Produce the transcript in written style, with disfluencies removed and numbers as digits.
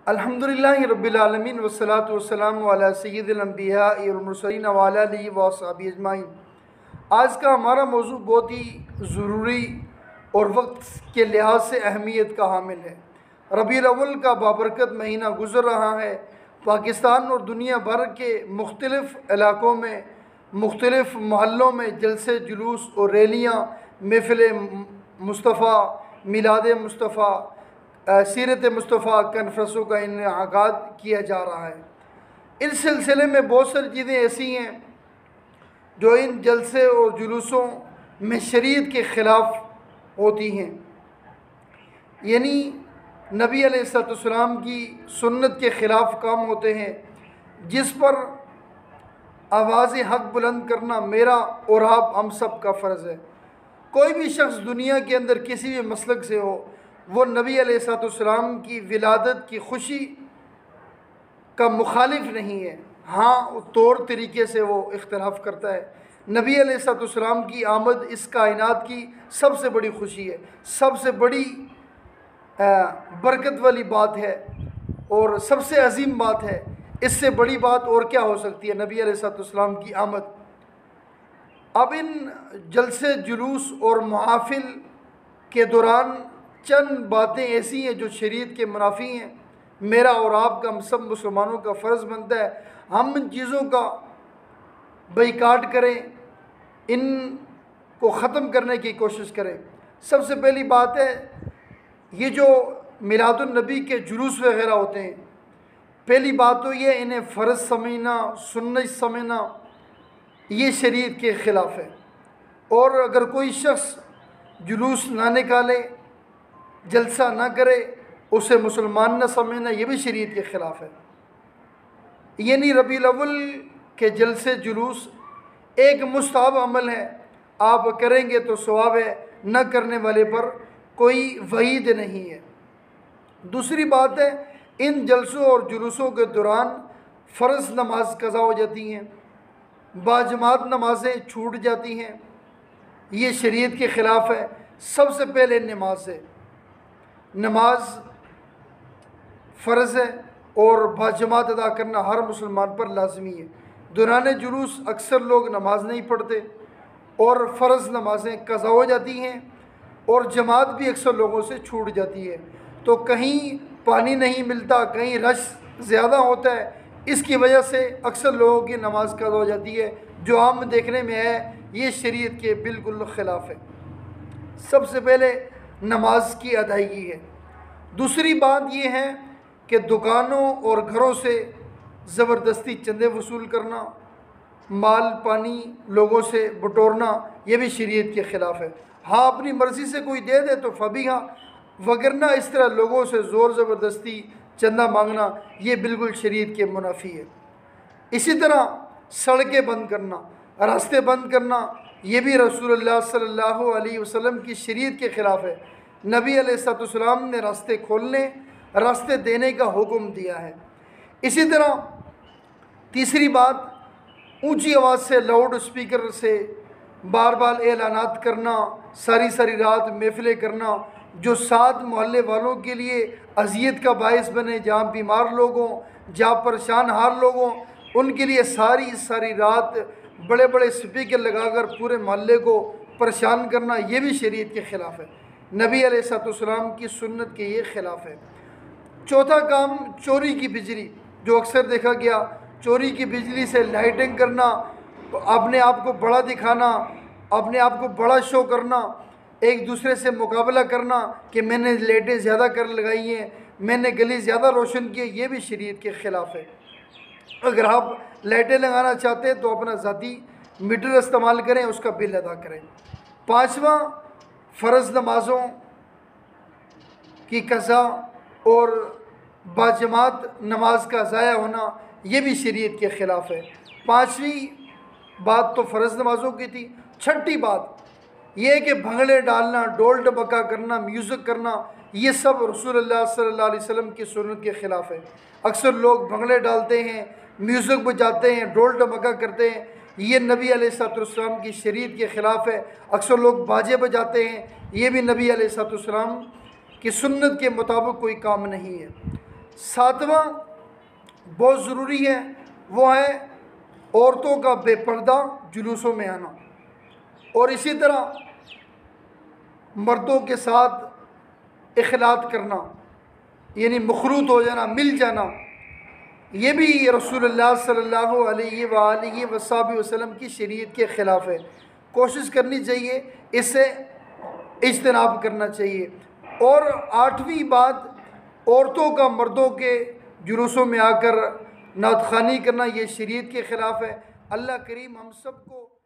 الحمدللہ رب العالمین والصلاة والسلام علی سید الانبیاء والمرسلین وعلی آلہ وصحبہ اجمعین۔ آج کا ہمارا موضوع بہت ہی ضروری اور وقت کے لحاظ سے اہمیت کا حامل ہے۔ ربیع الاول کا بابرکت مہینہ گزر رہا ہے۔ پاکستان اور دنیا بھر کے مختلف علاقوں میں، مختلف محلوں میں جلسے، جلوس اور ریلیاں، محفل مصطفیٰ، میلاد مصطفیٰ، سیرت مصطفیٰ کانفرنسوں کا انعقاد کیا جا رہا ہے۔ اس سلسلے میں بہت ساری چیزیں ایسی ہیں جو ان جلسے اور جلوسوں میں شریعت کے خلاف ہوتی ہیں، یعنی نبی علیہ السلام کی سنت کے خلاف کام ہوتے ہیں، جس پر آواز حق بلند کرنا میرا اور آپ ہم سب کا فرض ہے۔ کوئی بھی شخص دنیا کے اندر کسی بھی مسلک سے ہو، وہ نبی علیہ السلام کی ولادت کی خوشی کا مخالف نہیں ہے۔ ہاں، طور طریقے سے وہ اختلاف کرتا ہے۔ نبی علیہ السلام کی آمد اس کائنات کی سب سے بڑی خوشی ہے، سب سے بڑی برکت والی بات ہے اور سب سے عظیم بات ہے۔ اس سے بڑی بات اور کیا ہو سکتی ہے نبی علیہ السلام کی آمد۔ اب ان جلسے، جلوس اور محافل کے دوران چند باتیں ایسی ہیں جو شریعت کے منافی ہیں۔ میرا اور آپ کا، ہم سب مسلمانوں کا فرض بنتا ہے ہم ان چیزوں کا بائیکاٹ کریں، ان کو ختم کرنے کی کوشش کریں۔ سب سے پہلی بات ہے، یہ جو میلاد النبی کے جلوس وغیرہ ہوتے ہیں، پہلی بات تو یہ انہیں فرض سمجھنا، سنت سمجھنا، یہ شریعت کے خلاف ہے۔ اور اگر کوئی شخص جلوس نہ نکالے، جلسہ نہ کرے، اسے مسلمان نہ سمجھنا، یہ بھی شریعت کے خلاف ہے۔ یعنی ربیع الاول کے جلسے، جلوس ایک مستحب عمل ہے، آپ کریں گے تو ثواب ہے، نہ کرنے والے پر کوئی وعید نہیں ہے۔ دوسری بات ہے، ان جلسوں اور جلوسوں کے دوران فرض نماز قضا ہو جاتی ہیں، باجماعت نمازیں چھوٹ جاتی ہیں، یہ شریعت کے خلاف ہے۔ سب سے پہلے نماز ہے، نماز فرض ہے اور باجماعت ادا کرنا ہر مسلمان پر لازمی ہے۔ دوران جلوس اکثر لوگ نماز نہیں پڑھتے اور فرض نمازیں قضا ہو جاتی ہیں اور جماعت بھی اکثر لوگوں سے چھوٹ جاتی ہے، تو کہیں پانی نہیں ملتا، کہیں رش زیادہ ہوتا ہے، اس کی وجہ سے اکثر لوگوں کی نماز قضا ہو جاتی ہے، جو عام دیکھنے میں ہے، یہ شریعت کے بالکل خلاف ہے۔ سب سے پہلے نماز کی ادائیگی ہے۔ دوسری بات یہ ہے کہ دکانوں اور گھروں سے زبردستی چندے وصول کرنا، مال پانی لوگوں سے بٹورنا، یہ بھی شریعت کے خلاف ہے۔ ہاں، اپنی مرضی سے کوئی دے دے تو فبیہا، وگرنہ اس طرح لوگوں سے زور زبردستی چندہ مانگنا، یہ بالکل شریعت کے منافی ہے۔ اسی طرح سڑکیں بند کرنا، راستے بند کرنا، یہ بھی رسول اللہ صلی اللہ علیہ وسلم کی شریعت کے خلاف ہے۔ نبی علیہ السلام نے راستے کھولنے، راستے دینے کا حکم دیا ہے۔ اسی طرح تیسری بات، اونچی آواز سے، لاؤڈ اسپیکر سے بار بار اعلانات کرنا، ساری رات محفلیں کرنا، جو ساتھ محلے والوں کے لیے اذیت کا باعث بنے، جہاں بیمار لوگ ہوں، جہاں پریشان حال لوگ ہوں، ان کے لیے ساری رات بڑے بڑے اسپیکر لگا کر پورے محلے کو پریشان کرنا، یہ بھی شریعت کے خلاف ہے۔ نبی علیہ السلام کی سنت کے یہ خلاف ہے۔ چوتھا کام، چوری کی بجلی، جو اکثر دیکھا گیا، چوری کی بجلی سے لائٹنگ کرنا، اپنے آپ کو بڑا دکھانا، اپنے آپ کو بڑا شو کرنا، ایک دوسرے سے مقابلہ کرنا کہ میں نے لائٹیں زیادہ کر لگائی ہیں، میں نے گلی زیادہ روشن کی ہے، یہ بھی شریعت کے خلاف ہے۔ اگر آپ لائٹیں لگانا چاہتے ہیں تو اپنا ذاتی میٹر استعمال کریں، اس کا بل ادا کریں۔ پانچواں، فرض نمازوں کی قضا اور باجماعت نماز کا ضائع ہونا، یہ بھی شریعت کے خلاف ہے۔ پانچویں بات تو فرض نمازوں کی تھی۔ چھٹی بات یہ ہے کہ بھنگڑے ڈالنا، ڈول ڈبکا کرنا، میوزک کرنا، یہ سب رسول اللہ صلی اللہ علیہ وسلم کی سنت کے خلاف ہے۔ اکثر لوگ بھنگڑے ڈالتے ہیں، میوزک بجاتے ہیں، ڈول ڈبکا کرتے ہیں، یہ نبی علیہ السلام کی شریعت کے خلاف ہے۔ اکثر لوگ باجے بجاتے ہیں، یہ بھی نبی علیہ السلام کی سنت کے مطابق کوئی کام نہیں ہے۔ ساتواں بہت ضروری ہے، وہ ہے عورتوں کا بے پردہ جلوسوں میں آنا، اور اسی طرح مردوں کے ساتھ اختلاط کرنا، یعنی مخلوط ہو جانا، مل جانا، یہ بھی رسول اللہ صلی اللہ علیہ وآلہ وسلم کی شریعت کے خلاف ہے۔ کوشش کرنی چاہیے اس سے اجتناب کرنا چاہیے۔ اور آٹھویں بات، عورتوں کا مردوں کے جلوسوں میں آ کر نعت خوانی کرنا، یہ شریعت کے خلاف ہے۔ اللہ کریم ہم سب کو